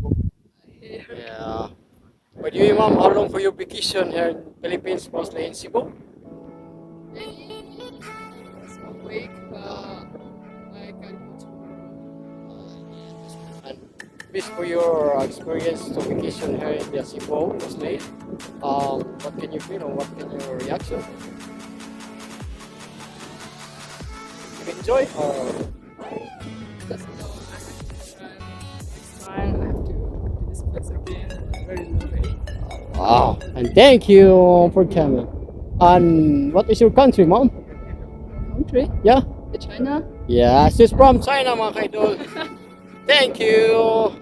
Cebu. Yeah. By the way, ma'am, how long for your vacation here in Philippines, mostly in Cebu? It's 1 week, but I can go tomorrow. And based for your experience to vacation here in the Cebu, mostly, what can you feel or what can your reaction? You enjoy or? Just know I have to try next time. I have to do this place again. It's very lovely. Wow. And thank you for coming. And what is your country, mom? Country? Yeah? The China? Yeah, she's from China, mga kaidol. Thank you.